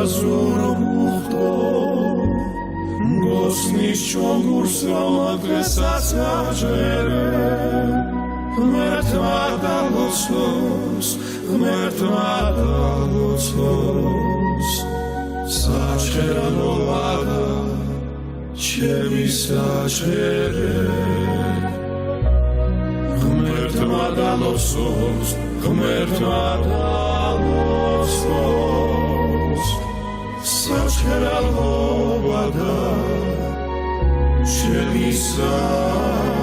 აზურ მუხტო გოსნის ჩოგურს რომელდღესაც აჯერე ღმერთმა დალოცოს საჩერანოა და ჩემი საჩერე ღმერთმა დალოცოს საჩერანოა და ჩემი საჩერე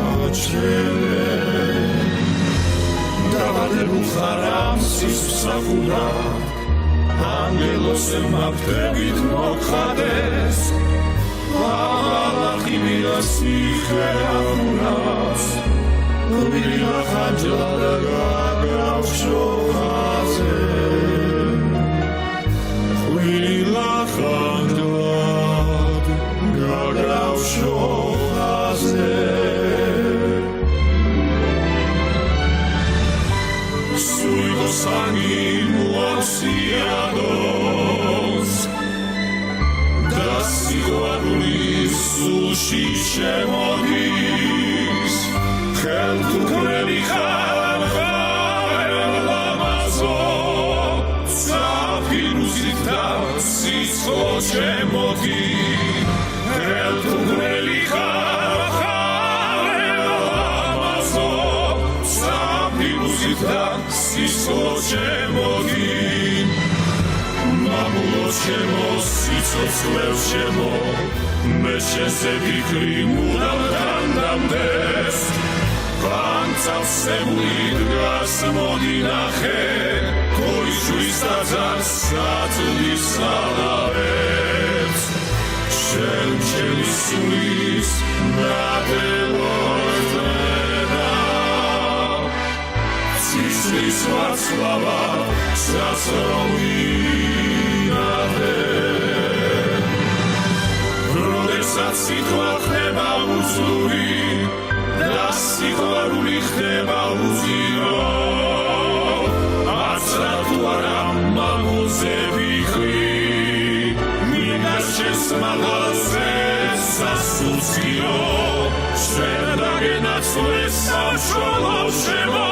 დავადებულ ხარ ამ სისხლსახურა ანგელოს ემართებით მოხდეს ალაჰი მიასიხერავს გმირია ხანჯალ გაგრავშო ხაზე გმირია ხანჯალ გაგრავშო ხაზე Sani muancianos da siguarulis sushi shemodis Keltu krelichar lamazo Zapiruzita sisko shemodi Keltu krelichar lamazo Zapiruzita Sisocemodin Mamulochemo Sisoclevchemo Meshesebikri Mudaldandamdes Pantsavsemulid Gasmodinache Koishuistazars Satudisalaves Shelchelisulis Nadelortena Cislis Václava Sasrovinahe Rodesat sitva ხდება უძლური და სიყვარული ხდება უზირო აცრა თუ არა მამულზე ვიხრი მინაშეს მაღალზე სასუსიო შენ დაგენაცვლეს სამშველო შემო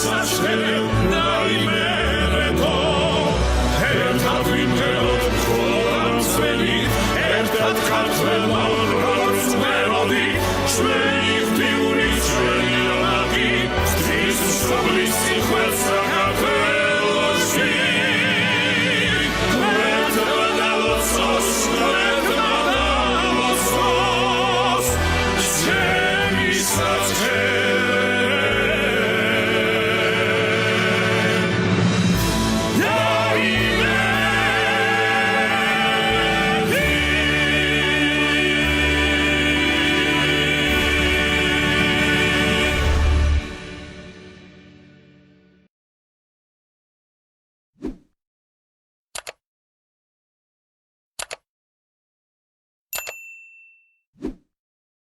Saçlarım